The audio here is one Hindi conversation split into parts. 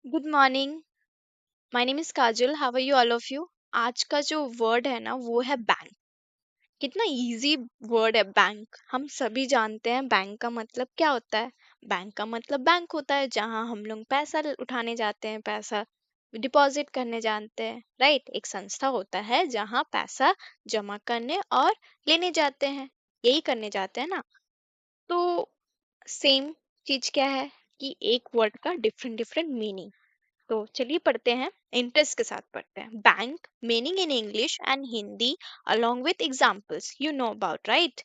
Good morning. My name is Kajal. How are you all of you? आज का जो वर्ड है ना वो है बैंक। कितना इजी वर्ड है बैंक। हम सभी जानते हैं बैंक का मतलब क्या होता है। बैंक का मतलब बैंक होता है जहां हम लोग पैसा उठाने जाते हैं, पैसा डिपॉजिट करने जानते हैं, राइट। एक संस्था होता है जहां पैसा जमा करने और लेने जाते हैं, यही करने जाते हैं ना। तो सेम चीज क्या है कि एक वर्ड का डिफरेंट डिफरेंट मीनिंग। तो चलिए पढ़ते हैं, इंटरेस्ट के साथ पढ़ते हैं। Bank meaning in English and Hindi along with examples you know about, right?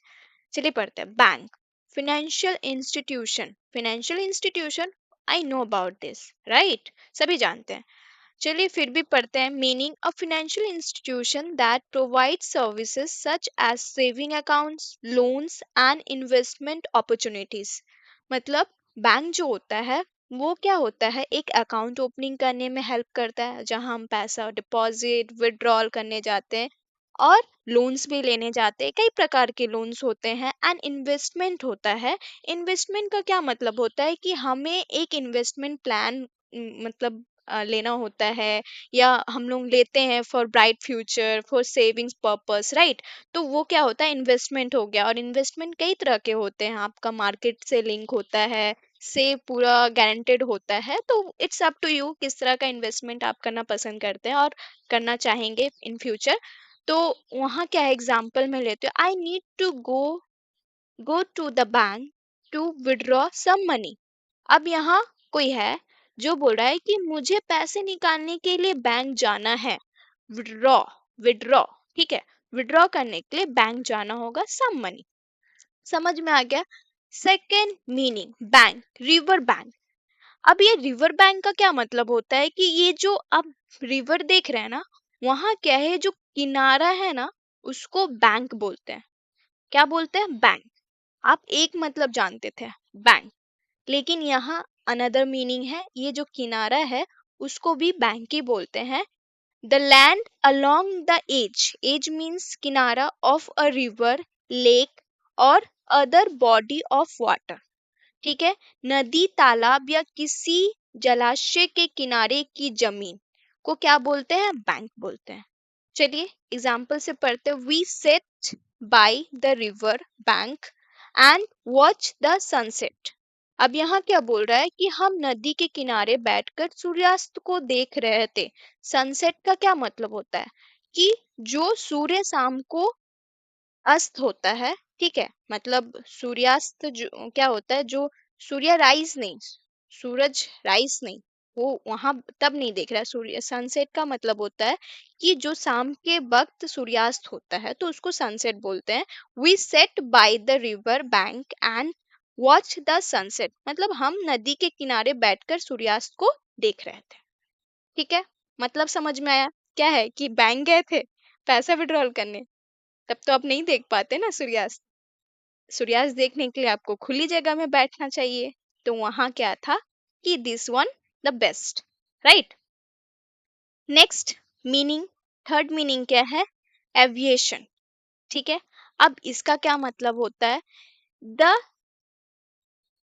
चलिए पढ़ते हैं। Bank, financial institution। financial institution, I know about this, right? सभी जानते हैं। चलिए फिर भी पढ़ते हैं। Meaning, a financial institution that provides services such as saving accounts, loans and investment opportunities। मतलब बैंक जो होता है वो क्या होता है, एक अकाउंट ओपनिंग करने में हेल्प करता है जहां हम पैसा डिपॉजिट विड्रॉल करने जाते हैं और लोन्स भी लेने जाते हैं। कई प्रकार के लोन्स होते हैं। एंड इन्वेस्टमेंट होता है। इन्वेस्टमेंट का क्या मतलब होता है कि हमें एक इन्वेस्टमेंट प्लान मतलब लेना होता है, या हम लोग लेते हैं for bright future, for savings purpose, right. तो वो क्या होता है, इन्वेस्टमेंट हो गया। और इन्वेस्टमेंट कई तरह के होते हैं। आपका मार्केट से लिंक होता है, से पूरा गारंटेड होता है। तो इट्स अप टू यू किस तरह का इन्वेस्टमेंट आप करना पसंद करते हैं और करना चाहेंगे इन फ्यूचर। तो वहाँ क्या है, एग्जाम्पल में लेते हो, I need to go to the bank to withdraw some money. अब यहाँ कोई है जो बोल रहा है कि मुझे पैसे निकालने के लिए बैंक जाना है। विड्रॉ, विड्रॉ, ठीक है। विड्रॉ करने के लिए बैंक जाना होगा, सम मनी। समझ में आ गया। Second meaning, bank, river bank. अब ये रिवर बैंक का क्या मतलब होता है कि ये जो आप रिवर देख रहे हैं ना, वहां क्या है, जो किनारा है ना उसको बैंक बोलते हैं। क्या बोलते हैं, बैंक। आप एक मतलब जानते थे, बैंक, लेकिन यहाँ अनदर मीनिंग है। ये जो किनारा है उसको भी बैंक ही बोलते हैं। The land along the edge, edge means किनारा, ऑफ अ रिवर, लेक और अदर बॉडी ऑफ वाटर, ठीक है। नदी, तालाब या किसी जलाशय के किनारे की जमीन को क्या बोलते हैं, बैंक बोलते हैं। चलिए एग्जाम्पल से पढ़ते। We sat by the river bank and watch the sunset. अब यहाँ क्या बोल रहा है कि हम नदी के किनारे बैठकर सूर्यास्त को देख रहे थे। सनसेट का क्या मतलब होता है कि जो सूर्य शाम को अस्त होता है, ठीक है। मतलब सूर्यास्त जो क्या होता है, जो सूर्य राइज नहीं, सूरज राइज नहीं, वो वहां तब नहीं देख रहा है। सूर्य सनसेट का मतलब होता है कि जो शाम के वक्त सूर्यास्त होता है तो उसको सनसेट बोलते हैं। We sat by the river bank and watch the sunset, मतलब हम नदी के किनारे बैठकर सूर्यास्त को देख रहे थे, ठीक है। मतलब समझ में आया क्या है कि बैंक गए थे पैसा विड्रॉल करने, तब तो आप नहीं देख पाते ना सूर्यास्त। सूर्यास्त देखने के लिए आपको खुली जगह में बैठना चाहिए। तो वहां क्या था कि this one the best, right. Next meaning, third meaning क्या है, एविएशन, ठीक है। अब इसका क्या मतलब होता है, the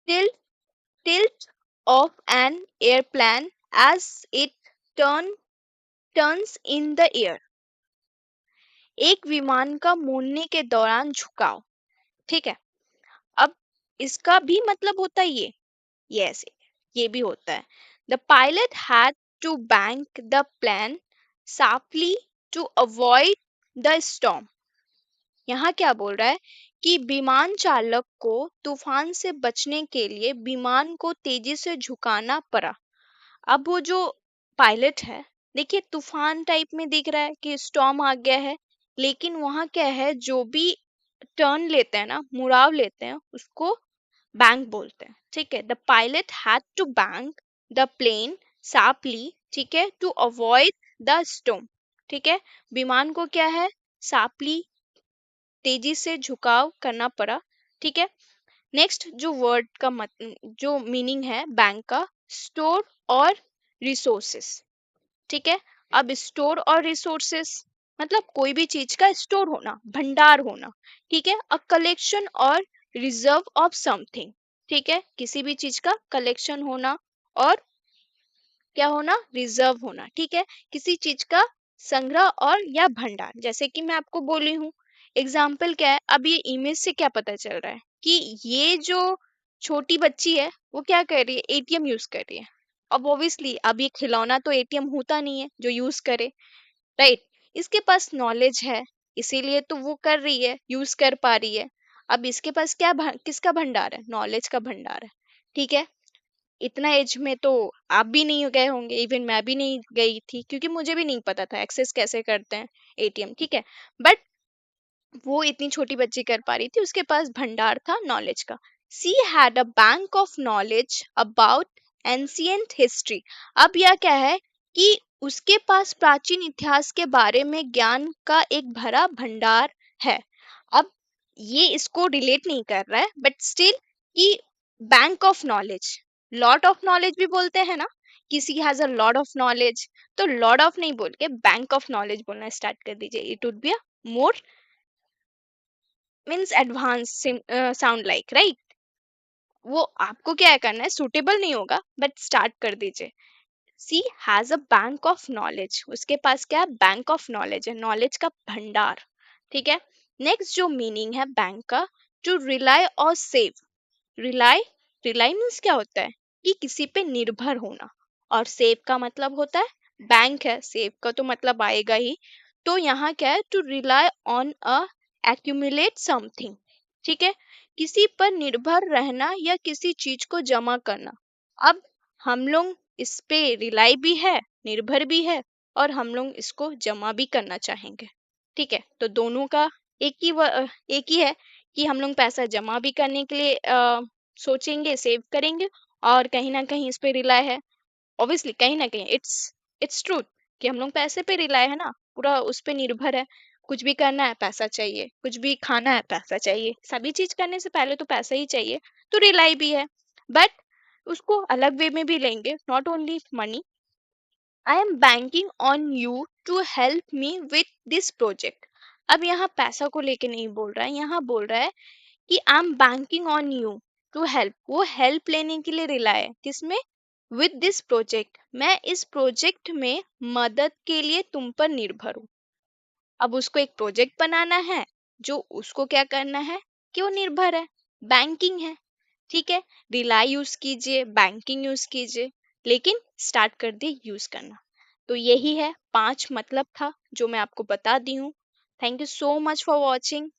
tilt tilt of an airplane as it turns in the air। एक विमान का मुड़ने के दौरान झुकाव, ठीक है। अब इसका भी मतलब होता है ये, यस, ये भी होता है। The pilot had to bank the plane sharply to avoid the storm. यहाँ क्या बोल रहा है कि विमान चालक को तूफान से बचने के लिए विमान को तेजी से झुकाना पड़ा। अब वो जो पायलट है, देखिए तूफान टाइप में दिख रहा है कि स्टॉर्म आ गया है, लेकिन वहां क्या है, जो भी टर्न लेते हैं ना, मुड़ाव लेते हैं, उसको बैंक बोलते हैं, ठीक है। The pilot had to bank the plane sharply, ठीक है, टू अवॉइड द स्टॉर्म, ठीक है। विमान को क्या है, शार्पली, तेजी से झुकाव करना पड़ा, ठीक है। नेक्स्ट जो वर्ड का जो मीनिंग है बैंक का, स्टोर और रिसोर्सेस, ठीक है। अब स्टोर और रिसोर्सेस मतलब कोई भी चीज का स्टोर होना, भंडार होना, ठीक है। अ कलेक्शन और रिजर्व ऑफ समथिंग, ठीक है, किसी भी चीज का कलेक्शन होना और क्या होना, रिजर्व होना, ठीक है, किसी चीज का संग्रह और या भंडार। जैसे कि मैं आपको बोली हूँ, एग्जाम्पल क्या है, अब ये इमेज से क्या पता चल रहा है कि ये जो छोटी बच्ची है वो क्या कर रही है, एटीएम यूज कर रही है। अब ऑब्वियसली अब ये खिलौना तो एटीएम होता नहीं है जो यूज करे, राइट। इसके पास नॉलेज है, इसीलिए तो वो कर रही है, यूज कर पा रही है। अब इसके पास क्या किसका भंडार है, नॉलेज का भंडार है, ठीक है। इतना एज में तो आप भी नहीं गए होंगे, इवन मैं भी नहीं गई थी, क्योंकि मुझे भी नहीं पता था एक्सेस कैसे करते हैं एटीएम, ठीक है। बट वो इतनी छोटी बच्ची कर पा रही थी, उसके पास भंडार था नॉलेज का। She had a bank of knowledge about ancient history. अब यह क्या है कि उसके पास प्राचीन इतिहास के बारे में ज्ञान का एक भरा भंडार है। अब ये इसको रिलेट नहीं कर रहा है, बट स्टिल कि bank of knowledge, lot of knowledge भी बोलते हैं ना, किसी has a lot of knowledge, तो लॉट ऑफ नहीं बोल के बैंक ऑफ नॉलेज बोलना स्टार्ट कर दीजिए, it would be a more means advance sound like, right. वो आपको क्या करना है, सुटेबल नहीं होगा, बट स्टार्ट कर दीजिए। She has a bank of knowledge, उसके पास क्या है, बैंक ऑफ नॉलेज है, नॉलेज का भंडार, ठीक है। नेक्स्ट जो मीनिंग है बैंक का, टू रिलाई और सेव। रिलाई, रिलाई मीन्स क्या होता है कि किसी पे निर्भर होना, और सेव का मतलब होता है बैंक है, सेव का तो मतलब आएगा ही। तो यहाँ क्या है, to rely on a accumulate something, ठीक है, किसी पर निर्भर रहना या किसी चीज को जमा करना। अब हम लोग इस पे रिलाई भी है, निर्भर भी है, और हम लोग इसको जमा भी करना चाहेंगे, ठीक है। तो दोनों का एक ही है कि हम लोग पैसा जमा भी करने के लिए सोचेंगे, सेव करेंगे, और कहीं ना कहीं इस पे रिलाय है। ऑब्वियसली कहीं ना कहीं इट्स ट्रूथ कि हम लोग पैसे पे रिलाय है ना, पूरा उस पे निर्भर है। कुछ भी करना है पैसा चाहिए, कुछ भी खाना है पैसा चाहिए, सभी चीज करने से पहले तो पैसा ही चाहिए, तो रिलाई भी है। बट उसको अलग वे में भी लेंगे, not only money. I am banking on you to help me with this project. अब यहाँ पैसा को लेके नहीं बोल रहा है, यहाँ बोल रहा है कि I am banking on you to help, वो हेल्प लेने के लिए रिलाय है किसमें, विद दिस प्रोजेक्ट, मैं इस प्रोजेक्ट में मदद के लिए तुम पर निर्भर हूँ। अब उसको एक प्रोजेक्ट बनाना है, जो उसको क्या करना है कि वो निर्भर है, बैंकिंग है, ठीक है। रिलाई यूज कीजिए, बैंकिंग यूज कीजिए, लेकिन स्टार्ट कर दिए यूज करना। तो यही है 5 मतलब था जो मैं आपको बता दी हूँ। Thank you so much for watching.